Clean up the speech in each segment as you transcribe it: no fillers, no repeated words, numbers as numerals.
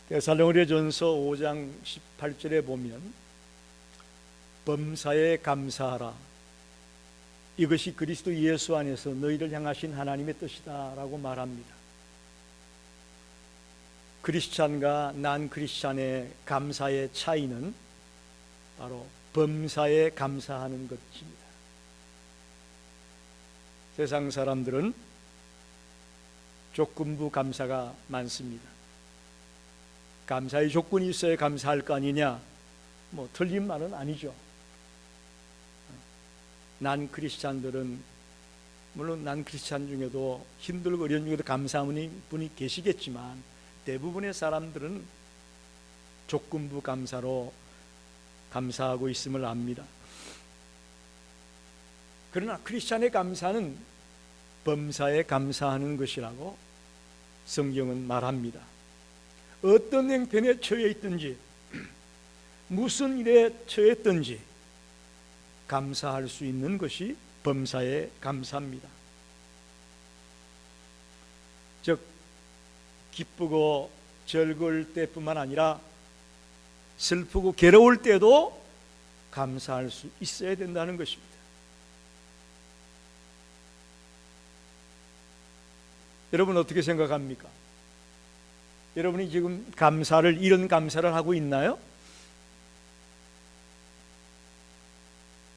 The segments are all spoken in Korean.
데살로니가전서 5장 18절에 보면 범사에 감사하라, 이것이 그리스도 예수 안에서 너희를 향하신 하나님의 뜻이다 라고 말합니다. 크리스찬과 난 크리스찬의 감사의 차이는 바로 범사에 감사하는 것입니다. 세상 사람들은 조건부 감사가 많습니다. 감사의 조건이 있어야 감사할 거 아니냐? 틀린 말은 아니죠. 난 크리스찬들은, 물론 난 크리스찬 중에도 힘들고 어려운 중에도 감사하는 분이 계시겠지만 대부분의 사람들은 조건부 감사로 감사하고 있음을 압니다. 그러나 크리스찬의 감사는 범사에 감사하는 것이라고 성경은 말합니다. 어떤 형편에 처해 있든지 무슨 일에 처했든지 감사할 수 있는 것이 범사에 감사입니다. 즉 기쁘고 즐거울 때뿐만 아니라 슬프고 괴로울 때도 감사할 수 있어야 된다는 것입니다. 여러분 어떻게 생각합니까? 여러분이 지금 이런 감사를 하고 있나요?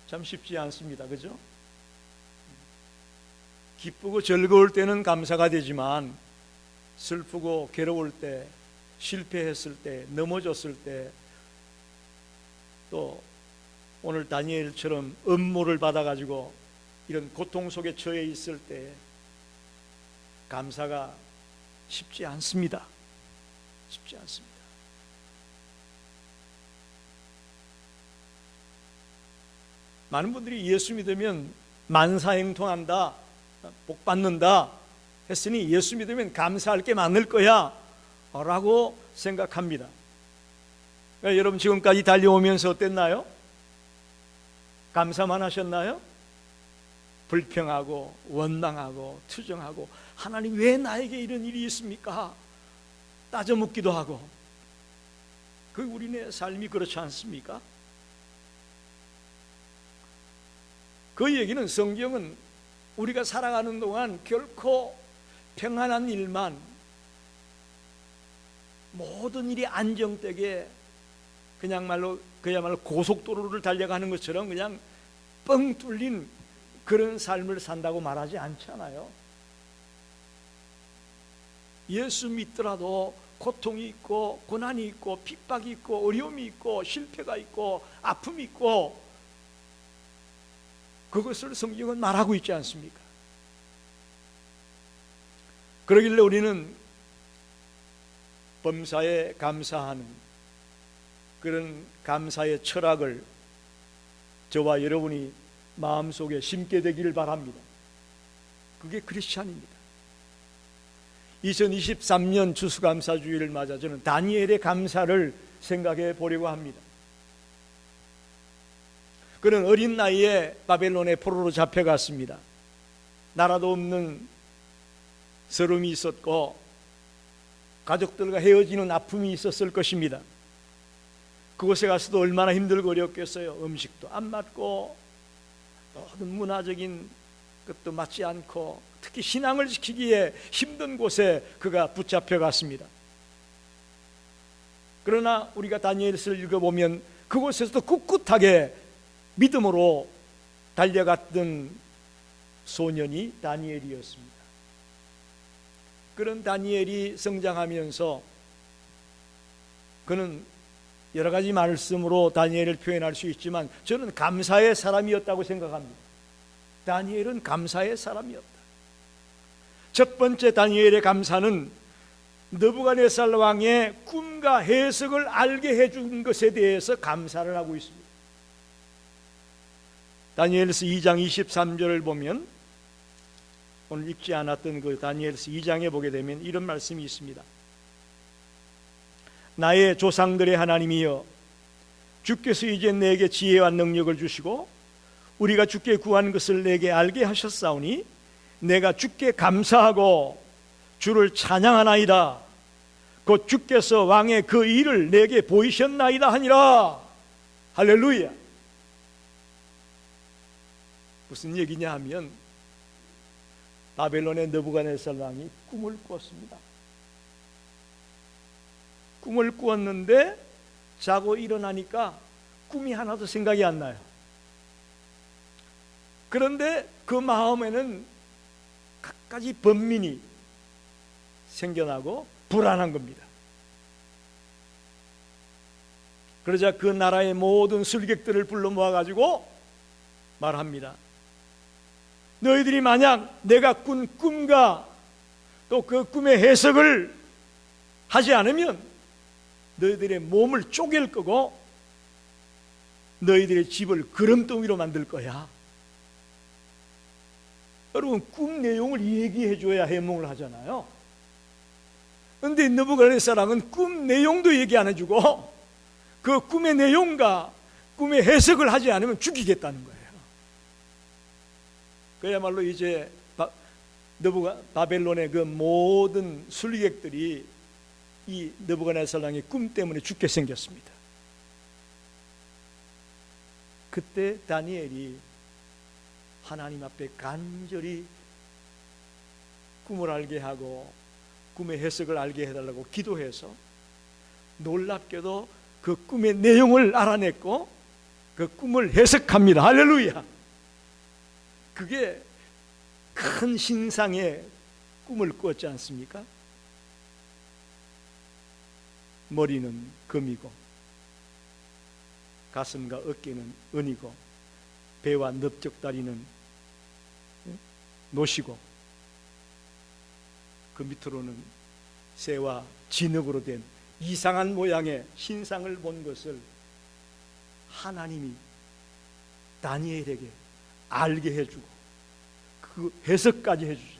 참 쉽지 않습니다. 그죠? 기쁘고 즐거울 때는 감사가 되지만 슬프고 괴로울 때, 실패했을 때, 넘어졌을 때, 또 오늘 다니엘처럼 음모를 받아가지고 이런 고통 속에 처해 있을 때 감사가 쉽지 않습니다. 쉽지 않습니다. 많은 분들이 예수 믿으면 만사형통한다, 복 받는다 했으니 예수 믿으면 감사할 게 많을 거야 라고 생각합니다. 여러분 지금까지 달려오면서 어땠나요? 감사만 하셨나요? 불평하고 원망하고 투정하고 하나님 왜 나에게 이런 일이 있습니까? 따져 묻기도 하고. 그 우리네 삶이 그렇지 않습니까? 그 얘기는 성경은 우리가 살아가는 동안 결코 평안한 일만, 모든 일이 안정되게 그야말로 고속도로를 달려가는 것처럼 그냥 뻥 뚫린 그런 삶을 산다고 말하지 않잖아요. 예수 믿더라도 고통이 있고 고난이 있고 핍박이 있고 어려움이 있고 실패가 있고 아픔이 있고, 그것을 성경은 말하고 있지 않습니까? 그러길래 우리는 범사에 감사하는 그런 감사의 철학을 저와 여러분이 마음속에 심게 되기를 바랍니다. 그게 크리스찬입니다. 2023년 추수감사주의를 맞아 저는 다니엘의 감사를 생각해 보려고 합니다. 그는 어린 나이에 바벨론의 포로로 잡혀갔습니다. 나라도 없는 서름이 있었고 가족들과 헤어지는 아픔이 있었을 것입니다. 그곳에 가서도 얼마나 힘들고 어렵겠어요. 음식도 안 맞고 모든 문화적인 것도 맞지 않고 특히 신앙을 지키기에 힘든 곳에 그가 붙잡혀 갔습니다. 그러나 우리가 다니엘서를 읽어보면 그곳에서도 꿋꿋하게 믿음으로 달려갔던 소년이 다니엘이었습니다. 그런 다니엘이 성장하면서 그는 여러 가지 말씀으로 다니엘을 표현할 수 있지만 저는 감사의 사람이었다고 생각합니다. 다니엘은 감사의 사람이었다. 첫 번째 다니엘의 감사는 느부갓네살 왕의 꿈과 해석을 알게 해준 것에 대해서 감사를 하고 있습니다. 다니엘서 2장 23절을 보면 오늘 읽지 않았던 그 다니엘서 2장에 보게 되면 이런 말씀이 있습니다. 나의 조상들의 하나님이여, 주께서 이제 내게 지혜와 능력을 주시고 우리가 주께 구한 것을 내게 알게 하셨사오니 내가 주께 감사하고 주를 찬양하나이다. 곧 주께서 왕의 그 일을 내게 보이셨나이다 하니라. 할렐루야. 무슨 얘기냐 하면 바벨론의 느부갓네살 왕이 꿈을 꾸었습니다. 꿈을 꾸었는데 자고 일어나니까 꿈이 하나도 생각이 안 나요. 그런데 그 마음에는 갖가지 번민이 생겨나고 불안한 겁니다. 그러자 그 나라의 모든 술객들을 불러 모아가지고 말합니다. 너희들이 만약 내가 꾼 꿈과 또 그 꿈의 해석을 하지 않으면 너희들의 몸을 쪼갤 거고 너희들의 집을 그름덩이로 만들 거야. 여러분, 꿈 내용을 얘기해 줘야 해몽을 하잖아요. 그런데 느부갓네살은 꿈 내용도 얘기 안 해주고 그 꿈의 내용과 꿈의 해석을 하지 않으면 죽이겠다는 거예요. 그야말로 이제 바벨론의 그 모든 술객들이 이 느부갓네살 왕의 꿈 때문에 죽게 생겼습니다. 그때 다니엘이 하나님 앞에 간절히 꿈을 알게 하고 꿈의 해석을 알게 해달라고 기도해서 놀랍게도 그 꿈의 내용을 알아냈고 그 꿈을 해석합니다. 할렐루야. 그게 큰 신상의 꿈을 꾸었지 않습니까? 머리는 금이고 가슴과 어깨는 은이고 배와 넓적다리는 노시고 그 밑으로는 새와 진흙으로 된 이상한 모양의 신상을 본 것을 하나님이 다니엘에게 알게 해주고 그 해석까지 해주죠.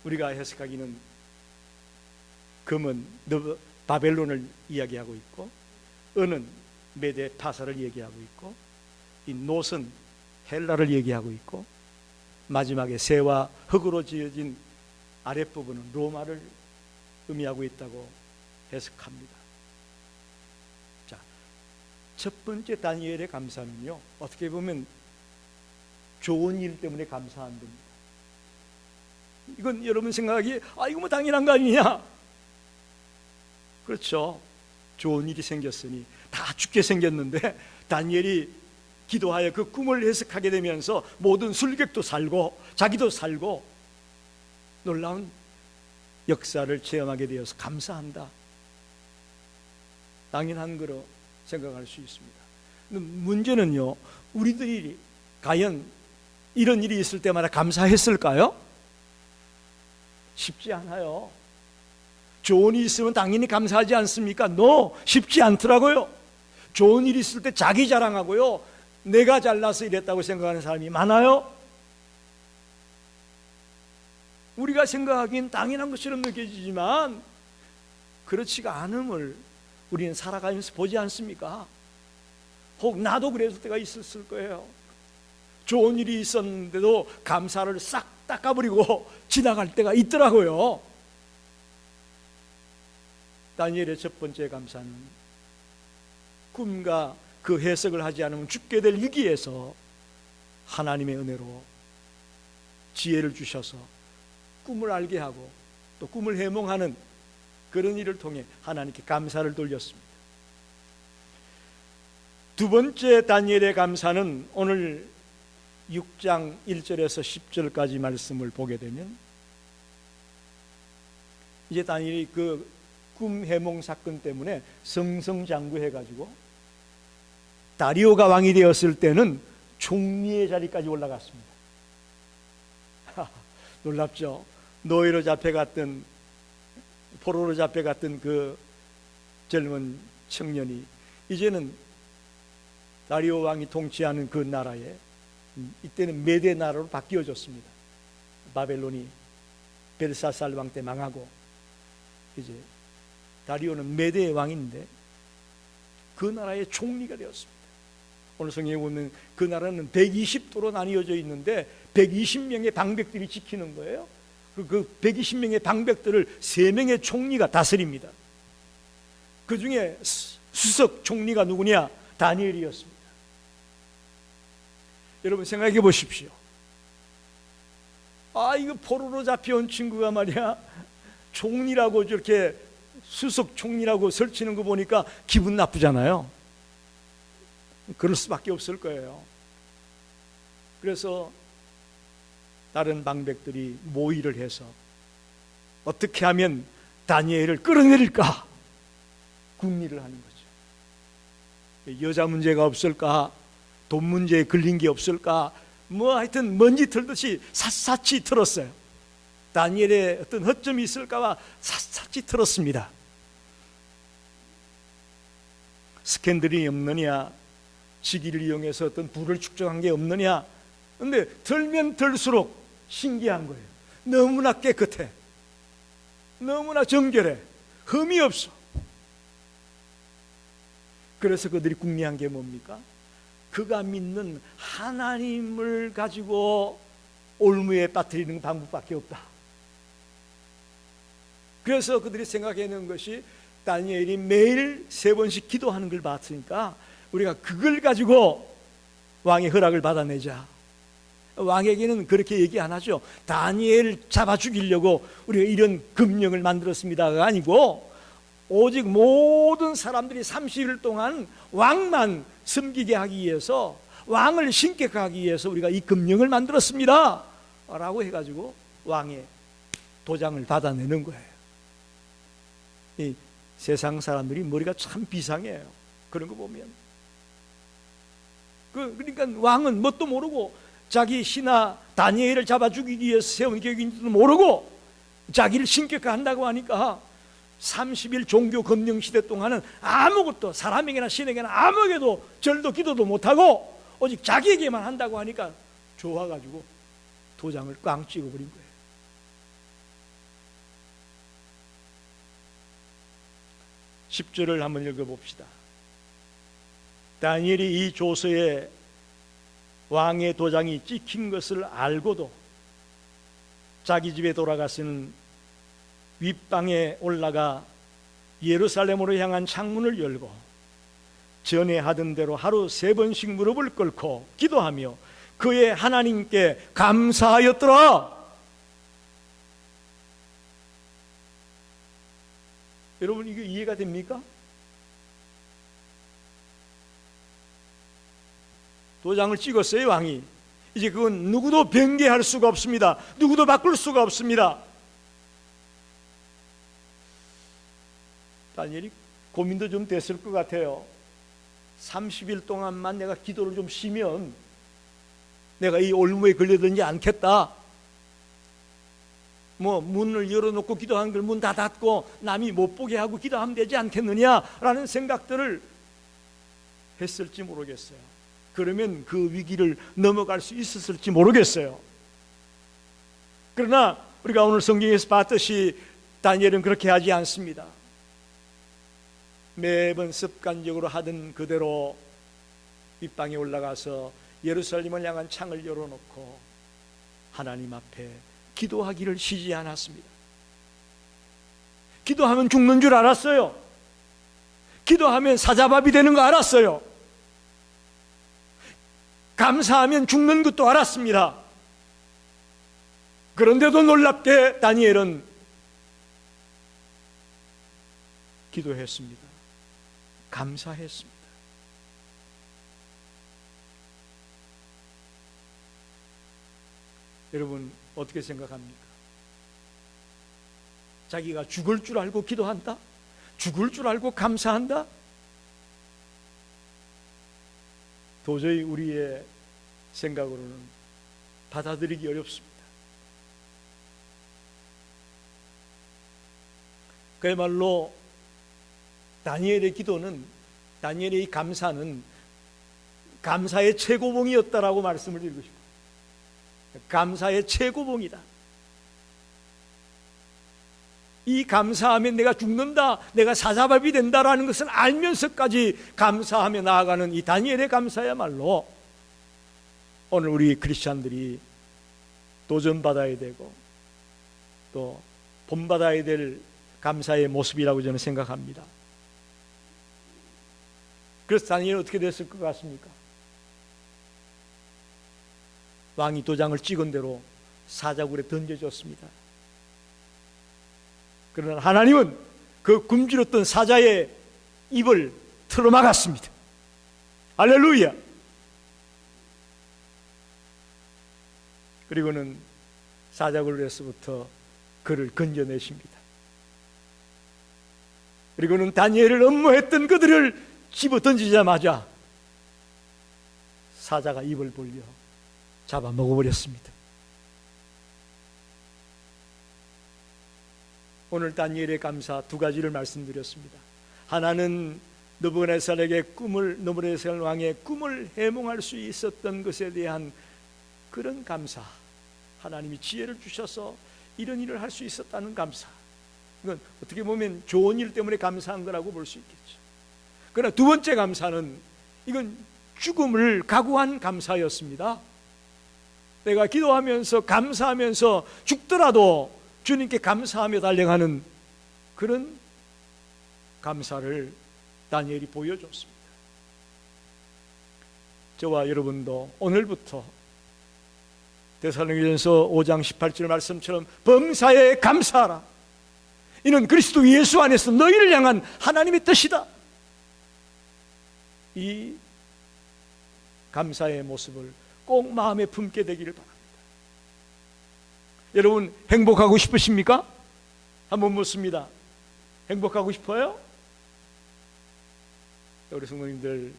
우리가 해석하기는 금은 바벨론을 이야기하고 있고 은은 메데 파사를 얘기하고 있고 이 놋은 헬라를 얘기하고 있고 마지막에 새와 흙으로 지어진 아랫부분은 로마를 의미하고 있다고 해석합니다. 자, 첫 번째 다니엘의 감사는요, 어떻게 보면 좋은 일 때문에 감사한 겁니다. 이건 여러분 생각하기에 이거 뭐 당연한 거 아니냐? 그렇죠. 좋은 일이 생겼으니 다 죽게 생겼는데 다니엘이 기도하여 그 꿈을 해석하게 되면서 모든 술객도 살고 자기도 살고 놀라운 역사를 체험하게 되어서 감사한다. 당연한 거로 생각할 수 있습니다. 문제는요, 우리들이 과연 이런 일이 있을 때마다 감사했을까요? 쉽지 않아요. 좋은 일이 있으면 당연히 감사하지 않습니까? 쉽지 않더라고요. 좋은 일이 있을 때 자기 자랑하고요, 내가 잘나서 이랬다고 생각하는 사람이 많아요. 우리가 생각하기엔 당연한 것처럼 느껴지지만 그렇지가 않음을 우리는 살아가면서 보지 않습니까? 혹 나도 그랬을 때가 있었을 거예요. 좋은 일이 있었는데도 감사를 싹 닦아버리고 지나갈 때가 있더라고요. 다니엘의 첫 번째 감사는 꿈과 그 해석을 하지 않으면 죽게 될 위기에서 하나님의 은혜로 지혜를 주셔서 꿈을 알게 하고 또 꿈을 해몽하는 그런 일을 통해 하나님께 감사를 돌렸습니다. 두 번째 다니엘의 감사는 오늘 6장 1절에서 10절까지 말씀을 보게 되면 이제 다니엘이 그 꿈 해몽 사건 때문에 승승장구해가지고 다리오가 왕이 되었을 때는 총리의 자리까지 올라갔습니다. 놀랍죠? 노예로 잡혀갔던 포로로 잡혀갔던 그 젊은 청년이 이제는 다리오 왕이 통치하는 그 나라에 이때는 메데 나라로 바뀌어졌습니다. 바벨론이 벨사살 왕 때 망하고 이제 다리오는 메데의 왕인데 그 나라의 총리가 되었습니다. 오늘 성경에 보면 그 나라는 120도로 나뉘어져 있는데 120명의 방백들이 지키는 거예요. 그 120명의 방백들을 3명의 총리가 다스립니다. 그 중에 수석 총리가 누구냐? 다니엘이었습니다. 여러분 생각해 보십시오. 이거 포로로 잡혀온 친구가 말이야, 총리라고 저렇게 수석 총리라고 설치는 거 보니까 기분 나쁘잖아요. 그럴 수밖에 없을 거예요. 그래서 다른 방백들이 모의를 해서 어떻게 하면 다니엘을 끌어내릴까 궁리를 하는 거죠. 여자 문제가 없을까, 돈 문제에 걸린 게 없을까, 하여튼 먼지 털듯이 샅샅이 털었어요. 다니엘의 어떤 허점이 있을까봐 샅샅이 털었습니다. 스캔들이 없느냐, 직위를 이용해서 어떤 부를 축적한 게 없느냐. 근데 털면 털수록 신기한 거예요. 너무나 깨끗해, 너무나 정결해, 흠이 없어. 그래서 그들이 궁리한 게 뭡니까? 그가 믿는 하나님을 가지고 올무에 빠뜨리는 방법밖에 없다. 그래서 그들이 생각해낸 것이, 다니엘이 매일 3번씩 기도하는 걸 봤으니까 우리가 그걸 가지고 왕의 허락을 받아내자. 왕에게는 그렇게 얘기 안 하죠. 다니엘을 잡아 죽이려고 우리가 이런 금령을 만들었습니다가 아니고, 오직 모든 사람들이 30일 동안 왕만 섬기게 하기 위해서, 왕을 신격하게 하기 위해서 우리가 이 금령을 만들었습니다 라고 해가지고 왕의 도장을 받아내는 거예요. 이 세상 사람들이 머리가 참 비상해요. 그런 거 보면. 그러니까 왕은 뭣도 모르고 자기 신하 다니엘을 잡아 죽이기 위해서 세운 계획인지도 모르고 자기를 신격화한다고 하니까 30일 종교 검령 시대 동안은 아무것도, 사람에게나 신에게나 아무에게도 절도 기도도 못하고 오직 자기에게만 한다고 하니까 좋아가지고 도장을 꽝 찍어버린 거예요. 10절을 한번 읽어봅시다. 다니엘이 이 조서에 왕의 도장이 찍힌 것을 알고도 자기 집에 돌아가서는 윗방에 올라가 예루살렘으로 향한 창문을 열고 전에 하던 대로 하루 3번씩 무릎을 꿇고 기도하며 그의 하나님께 감사하였더라. 여러분, 이게 이해가 됩니까? 도장을 찍었어요, 왕이. 이제 그건 누구도 변개할 수가 없습니다. 누구도 바꿀 수가 없습니다. 다니엘이 고민도 좀 됐을 것 같아요. 30일 동안만 내가 기도를 좀 쉬면 내가 이 올무에 걸려들지 않겠다. 문을 열어놓고 기도하는 걸 문 다 닫고 남이 못 보게 하고 기도하면 되지 않겠느냐라는 생각들을 했을지 모르겠어요. 그러면 그 위기를 넘어갈 수 있었을지 모르겠어요. 그러나 우리가 오늘 성경에서 봤듯이 다니엘은 그렇게 하지 않습니다. 매번 습관적으로 하던 그대로 윗방에 올라가서 예루살렘을 향한 창을 열어놓고 하나님 앞에 기도하기를 쉬지 않았습니다. 기도하면 죽는 줄 알았어요. 기도하면 사자밥이 되는 거 알았어요. 감사하면 죽는 것도 알았습니다. 그런데도 놀랍게 다니엘은 기도했습니다. 감사했습니다. 여러분 어떻게 생각합니까? 자기가 죽을 줄 알고 기도한다? 죽을 줄 알고 감사한다? 도저히 우리의 생각으로는 받아들이기 어렵습니다. 그야말로 다니엘의 기도는, 다니엘의 감사는 감사의 최고봉이었다라고 말씀을 드리고 싶어요. 감사의 최고봉이다. 이 감사하면 내가 죽는다, 내가 사자밥이 된다라는 것을 알면서까지 감사하며 나아가는 이 다니엘의 감사야말로 오늘 우리 크리스찬들이 도전받아야 되고 또 본받아야 될 감사의 모습이라고 저는 생각합니다. 그래서 다니엘은 어떻게 됐을 것 같습니까? 왕이 도장을 찍은 대로 사자굴에 던져졌습니다. 그러나 하나님은 그 굶주렸던 사자의 입을 틀어막았습니다. 할렐루야. 그리고는 사자굴에서부터 그를 건져내십니다. 그리고는 다니엘을 엄모했던 그들을 집어 던지자마자 사자가 입을 벌려 잡아 먹어버렸습니다. 오늘 다니엘의 감사 두 가지를 말씀드렸습니다. 하나는 느부갓네살 왕의 꿈을 해몽할 수 있었던 것에 대한 그런 감사, 하나님이 지혜를 주셔서 이런 일을 할 수 있었다는 감사. 이건 어떻게 보면 좋은 일 때문에 감사한 거라고 볼 수 있겠죠. 그러나 두 번째 감사는 이건 죽음을 각오한 감사였습니다. 내가 기도하면서 감사하면서 죽더라도 주님께 감사하며 달려가는 그런 감사를 다니엘이 보여줬습니다. 저와 여러분도 오늘부터 데살로니가전서 5장 18절 말씀처럼 범사에 감사하라. 이는 그리스도 예수 안에서 너희를 향한 하나님의 뜻이다. 이 감사의 모습을 꼭 마음에 품게 되기를 바랍니다. 여러분 행복하고 싶으십니까? 한번 묻습니다. 행복하고 싶어요? 우리 성도님들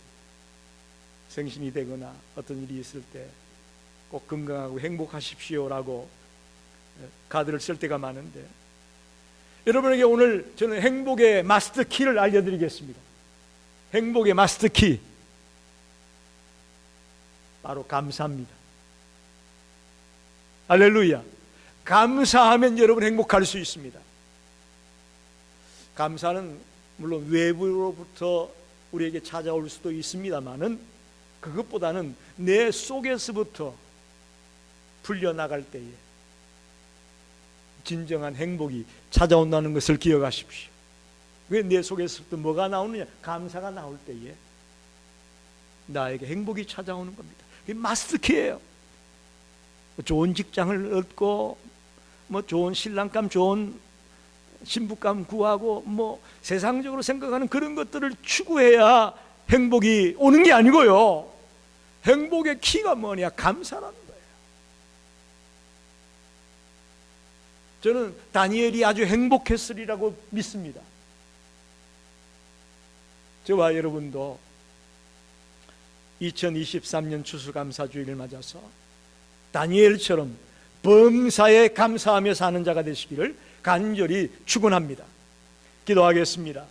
생신이 되거나 어떤 일이 있을 때 꼭 건강하고 행복하십시오라고 카드를 쓸 때가 많은데, 여러분에게 오늘 저는 행복의 마스터 키를 알려드리겠습니다. 행복의 마스터 키, 바로 감사입니다. 할렐루야. 감사하면 여러분 행복할 수 있습니다. 감사는 물론 외부로부터 우리에게 찾아올 수도 있습니다만은 그것보다는 내 속에서부터 풀려나갈 때에 진정한 행복이 찾아온다는 것을 기억하십시오. 왜 내 속에서부터 뭐가 나오느냐? 감사가 나올 때에 나에게 행복이 찾아오는 겁니다. 그게 마스터키예요. 좋은 직장을 얻고 좋은 신랑감, 좋은 신부감 구하고 세상적으로 생각하는 그런 것들을 추구해야 행복이 오는 게 아니고요. 행복의 키가 뭐냐? 감사라는 거예요. 저는 다니엘이 아주 행복했으리라고 믿습니다. 저와 여러분도 2023년 추수감사주의를 맞아서 다니엘처럼 범사에 감사하며 사는 자가 되시기를 간절히 축원합니다. 기도하겠습니다.